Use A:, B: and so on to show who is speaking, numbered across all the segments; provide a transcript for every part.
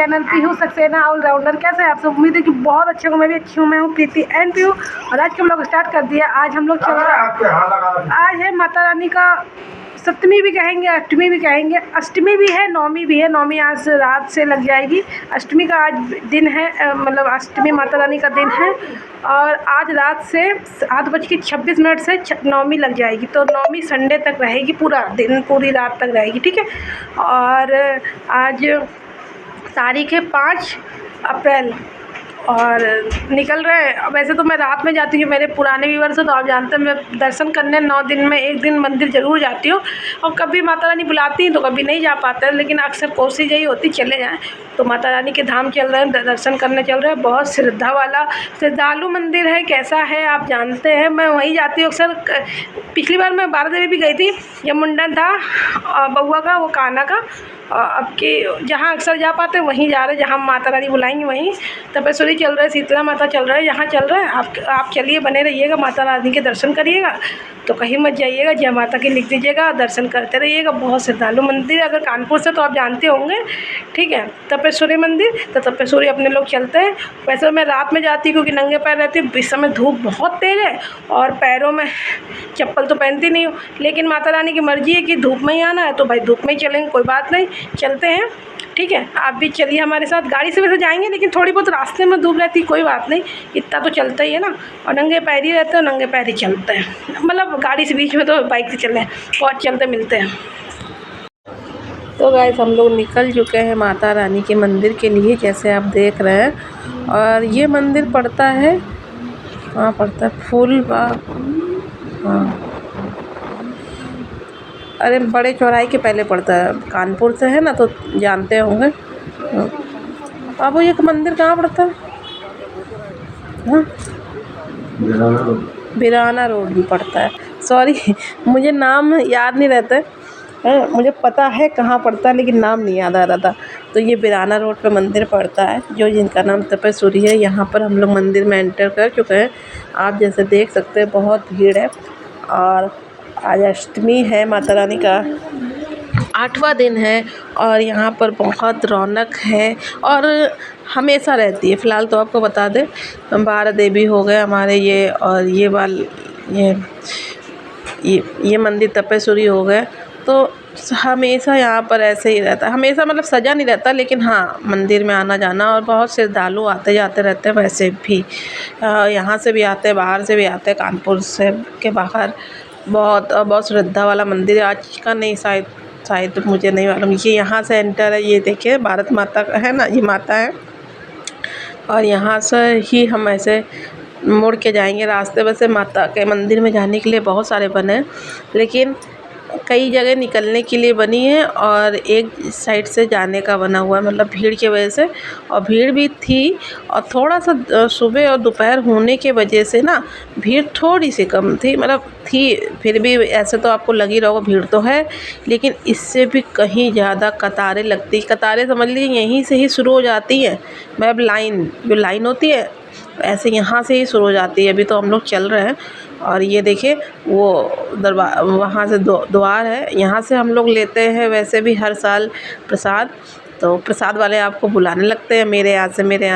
A: Channel Pihu Saxena allrounder. कैसे हैं आप सब? उम्मीद है कि बहुत अच्छे हो। मैं भी अच्छी हूँ। मैं हूँ प्रीति एंड पीहू और आज के हम लोग स्टार्ट कर दिया। आज हम लोग चल रहे हैं, आज है माता रानी का सप्तमी भी कहेंगे, अष्टमी भी कहेंगे। अष्टमी भी है, नौमी भी है। नौमी आज रात से लग जाएगी। अष्टमी का आज दिन है, मतलब अष्टमी माता रानी का दिन है और आज रात से 7:26 से नौमी लग जाएगी। तो नौमी संडे तक रहेगी, पूरा दिन पूरी रात तक रहेगी। ठीक है। और आज तारीख है 5 अप्रैल और निकल रहे हैं। वैसे तो मैं रात में जाती हूँ, मेरे पुराने व्यूअर्स हैं तो आप जानते हैं मैं दर्शन करने 9 दिन में 1 दिन मंदिर ज़रूर जाती हूँ। और कभी माता रानी बुलाती हैं तो कभी नहीं जा पाते हैं, लेकिन अक्सर कोशिश यही होती चले जाएँ। तो माता रानी के धाम चल रहे हैं, दर्शन करने चल रहे हैं। बहुत श्रद्धा वाला श्रद्धालु मंदिर है। कैसा है आप जानते हैं, मैं वहीं जाती हूँ अक्सर। पिछली बार मैं बारा देवी भी गई थी जब मुंडन था बउआ का, वो कान्हा का। अब के जहाँ अक्सर जा पाते वहीं जा रहे, जहाँ माता रानी बुलाएंगी वहीं। तपेश्वरी चल रहा है, शीतला माता चल रहा है, यहाँ चल रहा है। आप चलिए, बने रहिएगा, माता रानी के दर्शन करिएगा तो कहीं मत जाइएगा। जय माता की लिख दीजिएगा, दर्शन करते रहिएगा। बहुत श्रद्धालु मंदिर है। अगर कानपुर से तो आप जानते होंगे। ठीक है। तपेश्वरी मंदिर, तो तपेश्वरी अपने लोग चलते हैं। वैसे मैं रात में जाती क्योंकि नंगे पैर रहती हूँ। इस समय धूप बहुत तेज़ है और पैरों में चप्पल तो पहनती नहीं हूँ, लेकिन माता रानी की मर्ज़ी है कि धूप में ही आना है तो भाई धूप में ही चलेंगे, कोई बात नहीं, चलते हैं। ठीक है। आप भी चलिए हमारे साथ। गाड़ी से वैसे जाएंगे लेकिन थोड़ी बहुत रास्ते में धूप रहती, कोई बात नहीं, इतना तो चलता ही है ना। और नंगे पैर ही रहते हैं, नंगे पैर ही चलते हैं। मतलब गाड़ी से बीच में तो बाइक से चले, बहुत चलते मिलते हैं। तो गाइस हम लोग निकल चुके हैं माता रानी के मंदिर के लिए, जैसे आप देख रहे हैं। और ये मंदिर पड़ता है, कहाँ पड़ता है? फूलबाग, हाँ, अरे बड़े चौराहे के पहले पड़ता है। कानपुर से है ना तो जानते होंगे। अब वो ये मंदिर कहाँ पड़ता है? हाँ, बिराना रोड भी पड़ता है। सॉरी मुझे नाम याद नहीं रहता है। मुझे पता है कहाँ पड़ता है लेकिन नाम नहीं याद आ रहा था। तो ये बिराना रोड पे मंदिर पड़ता है, जो जिनका नाम तपेश्वरी है। यहाँ पर हम लोग मंदिर में एंटर कर चुके हैं। आप जैसे देख सकते हैं बहुत भीड़ है और आज अष्टमी है, माता रानी का 8वां दिन है और यहाँ पर बहुत रौनक है और हमेशा रहती है। फ़िलहाल तो आपको बता दें, बारा देवी हो गए हमारे ये, और ये मंदिर तपेश्वरी हो गए। तो हमेशा यहाँ पर ऐसे ही रहता है। हमेशा मतलब सजा नहीं रहता, लेकिन हाँ मंदिर में आना जाना, और बहुत श्रद्धालु आते जाते रहते हैं। वैसे भी यहाँ से भी आते हैं, बाहर से भी आते हैं, कानपुर से के बाहर। बहुत श्रद्धा वाला मंदिर है। आज का नहीं, शायद मुझे नहीं मालूम। ये यहाँ से एंटर है, ये देखिए भारत माता का है ना, ये माता है। और यहाँ से ही हम ऐसे मुड़ के जाएंगे रास्ते। वैसे माता के मंदिर में जाने के लिए बहुत सारे बने हैं, लेकिन कई जगह निकलने के लिए बनी है और एक साइड से जाने का बना हुआ है, मतलब भीड़ की वजह से। और भीड़ भी थी और थोड़ा सा सुबह और दोपहर होने के वजह से ना भीड़ थोड़ी सी कम थी, मतलब थी। फिर भी ऐसे तो आपको लग ही रहा होगा भीड़ तो है, लेकिन इससे भी कहीं ज़्यादा कतारें लगती। कतारें समझ लीजिए यहीं से ही शुरू हो जाती हैं, मतलब जो लाइन होती है ऐसे यहाँ से ही शुरू हो जाती है। अभी तो हम लोग चल रहे हैं और ये देखिए वो दरबार, वहाँ से द्वार है, यहाँ से हम लोग लेते हैं वैसे भी हर साल प्रसाद। तो प्रसाद वाले आपको बुलाने लगते हैं मेरे यहाँ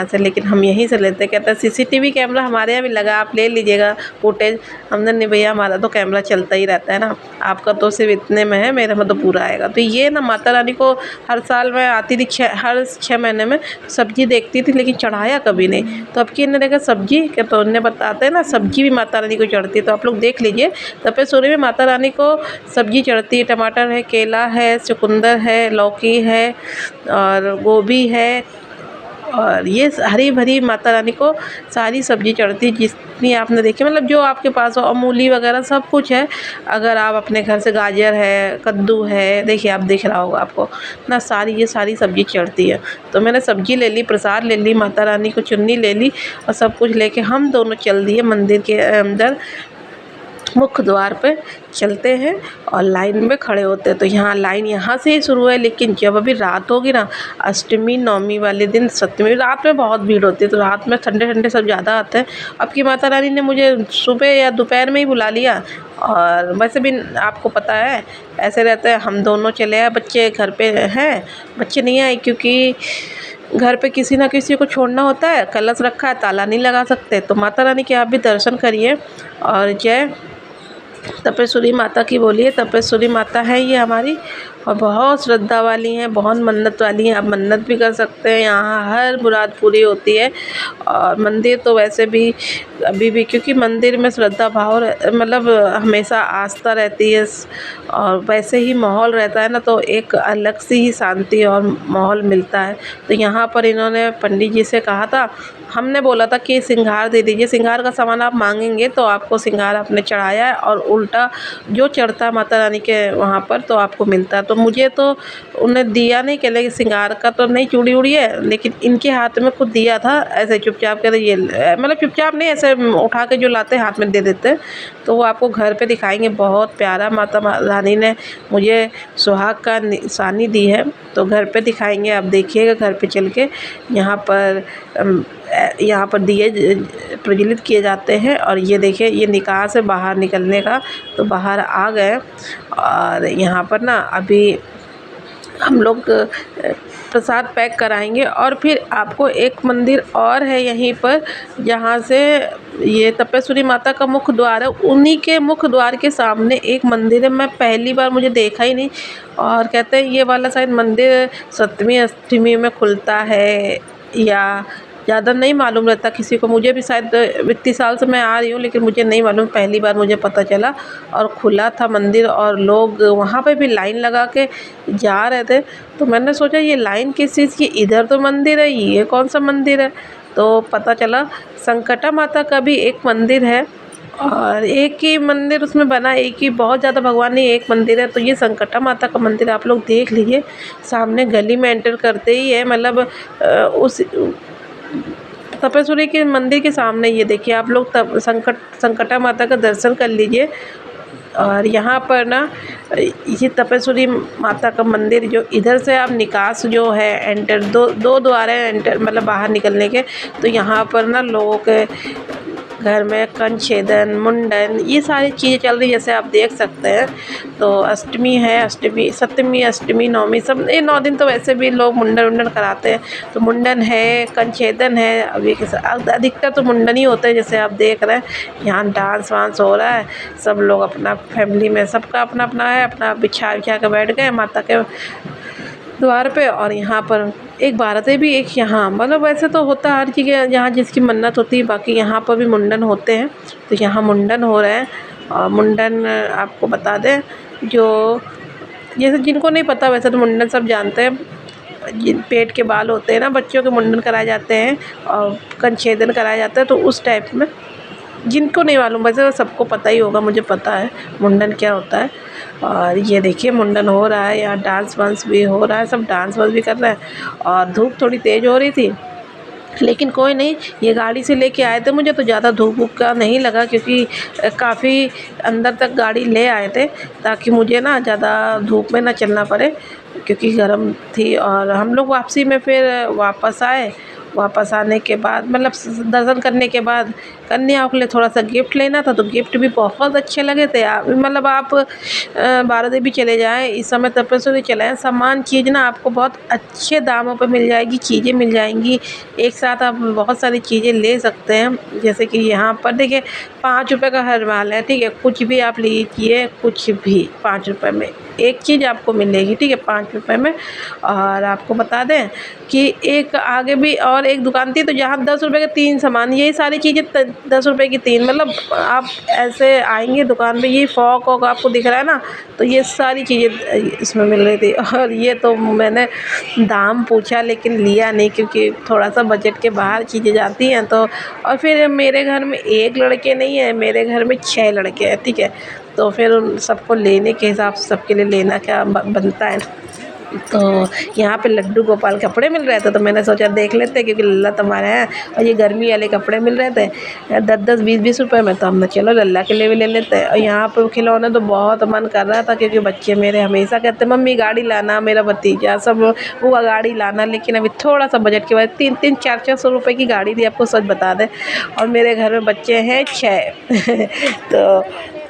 A: से, लेकिन हम यहीं से लेते हैं। कहते हैं सीसीटीवी कैमरा हमारे यहाँ भी लगा, आप ले लीजिएगा फुटेज। हमने नहीं भैया, हमारा तो कैमरा चलता ही रहता है ना, आपका तो सिर्फ इतने में है, मेरे में तो पूरा आएगा। तो ये ना माता रानी को हर साल मैं आती थी, हर 6 महीने में सब्जी देखती थी, लेकिन चढ़ाया कभी नहीं। तो अब कि इन्हें देखा सब्जी क्या, तो उन्हें बताते हैं ना सब्जी भी माता रानी को चढ़ती है। तो आप लोग देख लीजिए, तपेश्वरी में माता रानी को सब्जी चढ़ती है। टमाटर है, केला है, चुकंदर है, लौकी है और गोभी है, और ये हरी भरी माता रानी को सारी सब्जी चढ़ती है जितनी आपने देखी, मतलब जो आपके पास हो। और मूली वगैरह सब कुछ है। अगर आप अपने घर से गाजर है, कद्दू है, देखिए आप दिख रहा होगा आपको ना, ये सारी सब्जी चढ़ती है। तो मैंने सब्जी ले ली, प्रसाद ले ली, माता रानी को चुन्नी ले ली और सब कुछ लेके हम दोनों चल दिए मंदिर के अंदर। मुख्य द्वार पे चलते हैं और लाइन में खड़े होते हैं। तो यहाँ लाइन यहाँ से ही शुरू है, लेकिन जब अभी रात होगी ना, अष्टमी नौमी वाले दिन, सप्तमी रात में बहुत भीड़ होती है। तो रात में ठंडे सब ज़्यादा आते हैं। अब की माता रानी ने मुझे सुबह या दोपहर में ही बुला लिया। और वैसे भी आपको पता है ऐसे रहते हैं, हम दोनों चले आए, बच्चे घर पे हैं, बच्चे नहीं आए क्योंकि घर पे किसी ना किसी को छोड़ना होता है, कलश रखा है, ताला नहीं लगा सकते, तो माता रानी के आप भी दर्शन करिए। और जय तपेश्वरी माता की बोलिए। तपेश्वरी माता है ये हमारी, और बहुत श्रद्धा वाली हैं, बहुत मन्नत वाली हैं। आप मन्नत भी कर सकते हैं, यहाँ हर मुराद पूरी होती है। और मंदिर तो वैसे भी अभी भी, क्योंकि मंदिर में श्रद्धा भाव मतलब हमेशा आस्था रहती है, और वैसे ही माहौल रहता है ना, तो एक अलग सी ही शांति और माहौल मिलता है। तो यहाँ पर इन्होंने पंडित जी से कहा था, हमने बोला था कि सिंगार दे दीजिए, सिंगार का सामान आप मांगेंगे तो आपको सिंगार आपने चढ़ाया है, और उल्टा जो चढ़ता है माता रानी के वहाँ पर तो आपको मिलता है। तो मुझे तो उन्हें दिया नहीं, कह लगे सिंगार का तो नहीं चूड़ी उड़ी है, लेकिन इनके हाथ में खुद दिया था ऐसे चुपचाप, कहते ये मतलब चुपचाप नहीं, ऐसे उठा के जो लाते हाथ में दे देते। तो वो आपको घर पे दिखाएंगे, बहुत प्यारा माता रानी ने मुझे सुहाग का निशानी दी है, तो घर पे दिखाएंगे, आप देखिएगा घर पे चल के। यहाँ पर दिए प्रज्वलित किए जाते हैं। और ये देखिए, ये निकाह से बाहर निकलने का, तो बाहर आ गए। और यहाँ पर ना अभी हम लोग प्रसाद पैक कराएंगे, और फिर आपको एक मंदिर और है यहीं पर, जहाँ से ये तपेश्वरी माता का मुख्य द्वार है, उन्हीं के मुख्य द्वार के सामने एक मंदिर है। मैं पहली बार, मुझे देखा ही नहीं, और कहते हैं ये वाला शायद मंदिर सप्तमी अष्टमी में खुलता है, या ज़्यादा नहीं मालूम रहता किसी को। मुझे भी शायद इतनी साल से मैं आ रही हूँ, लेकिन मुझे नहीं मालूम, पहली बार मुझे पता चला। और खुला था मंदिर, और लोग वहाँ पे भी लाइन लगा के जा रहे थे। तो मैंने सोचा ये लाइन किस चीज़ की, इधर तो मंदिर है, ये कौन सा मंदिर है। तो पता चला संकटा माता का भी एक मंदिर है, और एक ही मंदिर उसमें बना, एक ही, बहुत ज़्यादा भगवान नहीं, एक मंदिर है। तो ये संकटा माता का मंदिर आप लोग देख लीजिए, सामने गली में एंटर करते ही है, मतलब उस तपेश्वरी के मंदिर के सामने। ये देखिए आप लोग तब संकटा माता का दर्शन कर लीजिए। और यहाँ पर ना ये तपेश्वरी माता का मंदिर, जो इधर से आप निकास जो है एंटर, दो द्वार है एंटर, मतलब बाहर निकलने के। तो यहाँ पर ना लोगों के घर में कंछेदन, मुंडन, ये सारी चीज़ें चल रही है, जैसे आप देख सकते हैं। तो अष्टमी है, अष्टमी, सप्तमी, अष्टमी, नवमी, सब ये 9 दिन तो वैसे भी लोग मुंडन कराते हैं। तो मुंडन है, कंछेदन है, अभी अधिकतर तो मुंडन ही होते हैं, जैसे आप देख रहे हैं। यहाँ डांस वांस हो रहा है, सब लोग अपना फैमिली में सबका अपना अपना है, अपना बिछा के बैठ गए माता के द्वार पे। और यहाँ पर एक भारत है भी, एक यहाँ, मतलब वैसे तो होता है हर जगह जहाँ जिसकी मन्नत होती है, बाकी यहाँ पर भी मुंडन होते हैं। तो यहाँ मुंडन हो रहे हैं। और मुंडन आपको बता दें, जो जैसे जिनको नहीं पता, वैसे तो मुंडन सब जानते हैं, जिन पेट के बाल होते हैं ना बच्चों के, मुंडन कराए जाते हैं और कंछेदन कराया जाता है। तो उस टाइप में जिनको नहीं मालूम, वैसे तो सबको पता ही होगा, मुझे पता है मुंडन क्या होता है। और ये देखिए मुंडन हो रहा है, यहाँ डांस वांस भी हो रहा है, सब डांस वांस भी कर रहे हैं। और धूप थोड़ी तेज़ हो रही थी, लेकिन कोई नहीं, ये गाड़ी से लेके आए थे, मुझे तो ज़्यादा धूप वूप का नहीं लगा, क्योंकि काफ़ी अंदर तक गाड़ी ले आए थे, ताकि मुझे ना ज़्यादा धूप में ना चलना पड़े, क्योंकि गर्म थी। और हम लोग वापसी में फिर वापस आए। वापस आने के बाद, मतलब दर्शन करने के बाद, कन्या के लिए थोड़ा सा गिफ्ट लेना था, तो गिफ्ट भी बहुत अच्छे लगे थे। मतलब आप बारा देवी चले जाएं, इस समय तपेश्वरी चले जाएं, सामान चीज़ ना आपको बहुत अच्छे दामों पर मिल जाएगी, चीज़ें मिल जाएंगी। एक साथ आप बहुत सारी चीज़ें ले सकते हैं। जैसे कि यहाँ पर देखिए 5 रुपये का हर माल है, ठीक है, कुछ भी आप लीजिए, कुछ भी 5 रुपये में एक चीज़ आपको मिलेगी, ठीक है, 5 रुपये में। और आपको बता दें कि एक आगे भी और एक दुकान थी, तो जहाँ 10 रुपये के 3 सामान, यही सारी चीज़ें 10 रुपये की 3, मतलब आप ऐसे आएंगे दुकान पे, ये फॉक वॉक आपको दिख रहा है ना, तो ये सारी चीज़ें इसमें मिल रही थी। और ये तो मैंने दाम पूछा लेकिन लिया नहीं, क्योंकि थोड़ा सा बजट के बाहर चीज़ें जाती हैं। तो और फिर मेरे घर में एक लड़के नहीं है, मेरे घर में 6 लड़के हैं, ठीक है, तो फिर उन सबको लेने के हिसाब से सबके लिए लेना क्या बनता है। तो यहाँ पे लड्डू गोपाल कपड़े मिल रहे थे, तो मैंने सोचा देख लेते, क्योंकि लल्ला तुम्हारे हैं, और ये गर्मी वाले कपड़े मिल रहे थे 10-10, 20-20 रुपए में, तो हमने चलो लल्ला के लिए भी ले लेते हैं। और यहाँ पे खिलौने तो बहुत मन कर रहा था, क्योंकि बच्चे मेरे हमेशा कहते मम्मी गाड़ी लाना, मेरा भतीजा सब वो गाड़ी लाना, लेकिन अभी थोड़ा सा बजट की वजह 3-3, 400 रुपये की गाड़ी थी, आपको सच बता दें। और मेरे घर में बच्चे हैं 6 तो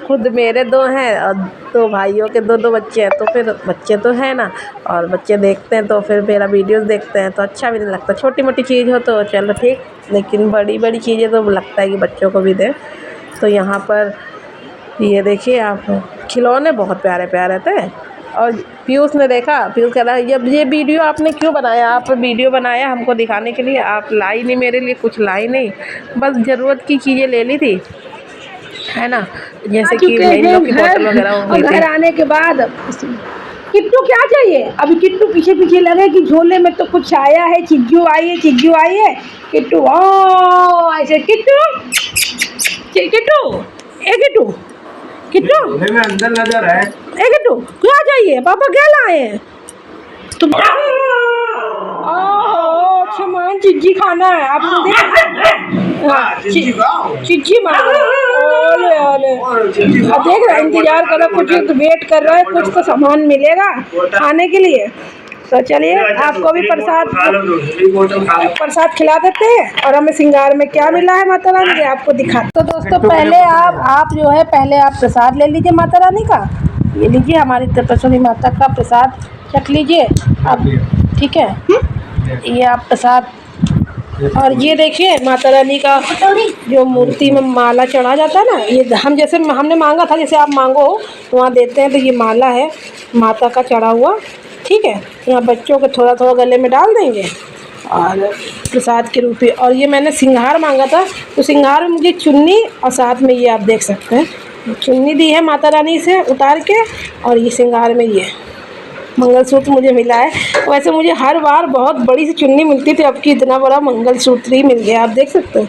A: खुद मेरे 2 हैं और 2 भाइयों के 2-2 बच्चे हैं, तो फिर बच्चे तो हैं ना, और बच्चे देखते हैं तो फिर मेरा वीडियोज़ देखते हैं तो अच्छा भी नहीं लगता। छोटी-मोटी चीज़ हो तो चलो ठीक, लेकिन बड़ी-बड़ी चीज़ें तो लगता है कि बच्चों को भी दें। तो यहाँ पर ये देखिए आप, खिलौने बहुत प्यारे-प्यारे थे। और पीयूष ने देखा, पीयूष कह रहा है ये वीडियो आपने क्यों बनाया? आप वीडियो बनाया हमको दिखाने के लिए, आप लाई नहीं मेरे लिए, कुछ लाई नहीं, बस ज़रूरत की चीज़ें ले ली थी, है ना? जैसे कि इन लोग की बोतल वगैरह हो गई थी।
B: घर आने के बाद किट्टू क्या चाहिए? अभी किट्टू पीछे पीछे लगे कि झोले में तो कुछ आया है, चिज्जू आई है, चिज्जू आई है। किट्टू ऐसे किट्टू किट्टू ए किट्टू किट्टू
C: में अंदर नजर है।
B: ए किट्टू क्या चाहिए? पापा क्या लाए हैं तुम? सामान चिज्जी खाना है आपको। चिज्जी मांगो। ओले ओले देख रहा, इंतजार कर रहा, कुछ तो वेट कर रहा है, कुछ तो सामान मिलेगा खाने के लिए। तो चलिए आपको भी प्रसाद खिला देते हैं, और हमें श्रृंगार में क्या मिला है माता रानी के आपको दिखा। तो दोस्तों पहले आप जो है पहले आप प्रसाद ले लीजिए माता रानी का। ये लीजिए हमारी त्रिपुरा माता का प्रसाद चख लीजिए आप, ठीक है? ये आप प्रसाद, और ये देखिए माता रानी का जो मूर्ति में माला चढ़ा जाता है ना, ये हम जैसे हमने मांगा था, जैसे आप मांगो तो वहाँ देते हैं, तो ये माला है माता का चढ़ा हुआ, ठीक है? यहाँ बच्चों को थोड़ा थोड़ा गले में डाल देंगे और प्रसाद के रूप में। और ये मैंने सिंगार मांगा था, तो सिंगार में मुझे चुन्नी और साथ में ये आप देख सकते हैं चुन्नी दी है माता रानी से उतार के, और ये सिंगार में ये मंगलसूत्र मुझे मिला है। वैसे मुझे हर बार बहुत बड़ी सी चुन्नी मिलती थी, अब की इतना बड़ा मंगलसूत्र ही मिल गया, आप देख सकते हैं।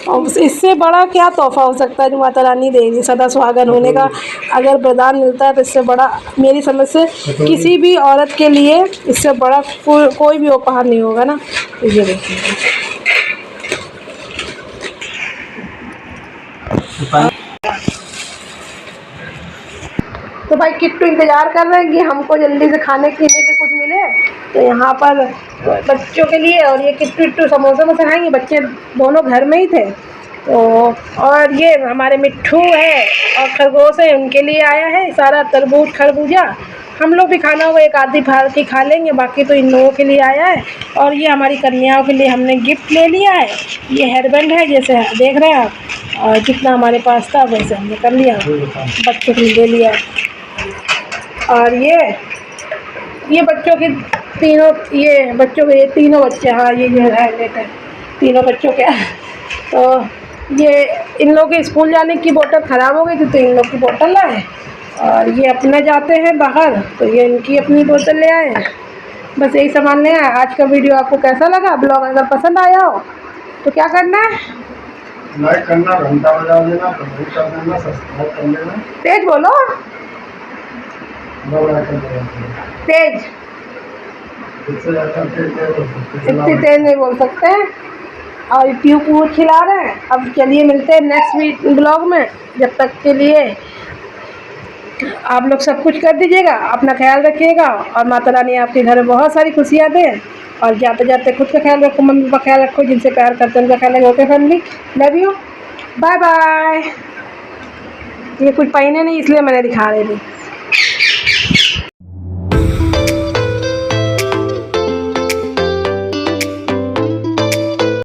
B: और इससे बड़ा क्या तोहफा हो सकता है जो माता रानी दे रही, सदा सुहागन होने का अगर वरदान मिलता है तो इससे बड़ा मेरी समझ से किसी भी औरत के लिए इससे बड़ा कोई भी उपहार नहीं होगा ना। तो ये देखिए, तो भाई किट्टू इंतजार कर रहे हैं कि हमको जल्दी से खाने पीने के कुछ मिले, तो यहाँ पर बच्चों के लिए, और ये किट्टू समोसे में से खाएंगे, बच्चे दोनों घर में ही थे। तो और ये हमारे मिट्ठू है और खरगोश है, उनके लिए आया है सारा तरबूज खरबूजा। हम लोग भी खाना होगा एक आधी फाड़ के खा लेंगे, बाकी तो इन लोगों के लिए आया है। और ये हमारी कन्याओं के लिए हमने गिफ्ट ले लिया है, ये हेयरबैंड है जैसे देख रहे हैं आप, और जितना हमारे पास था वैसे हमने कर लिया, बच्चों के लिए ले लिया। और ये बच्चों के तीनों, ये बच्चों के ये तीनों बच्चे, हाँ ये जो है लेकर तीनों बच्चों के। तो ये इन लोगों के स्कूल जाने की बोतल ख़राब हो गई थी, तो इन लोग की बोतल लाए, और ये अपने जाते हैं बाहर तो ये इनकी अपनी बोतल ले आए। बस यही सामान ले आए। आज का वीडियो आपको कैसा लगा? ब्लॉग अगर पसंद आया हो तो क्या करना है?
C: लाइक करना, घंटा बजा देना, कमेंट कर देना, सब्सक्राइब कर लेना।
B: तेज बोलो, तेज, इतनी तेज नहीं बोल सकते हैं। और प्यू पूर खिला रहे हैं। अब चलिए मिलते हैं नेक्स्ट ब्लॉग में, जब तक के लिए आप लोग सब कुछ कर दीजिएगा, अपना ख्याल रखिएगा, और माता रानी आपके घर में बहुत सारी खुशियाँ दें। और जाते जाते खुद का ख्याल रखो, मम्मी का ख्याल रखो, जिनसे प्यार करते हैं उनका ख्याल रखो। Okay family, love you, bye bye. ये कुछ पहने नहीं इसलिए मैंने दिखा रही थी।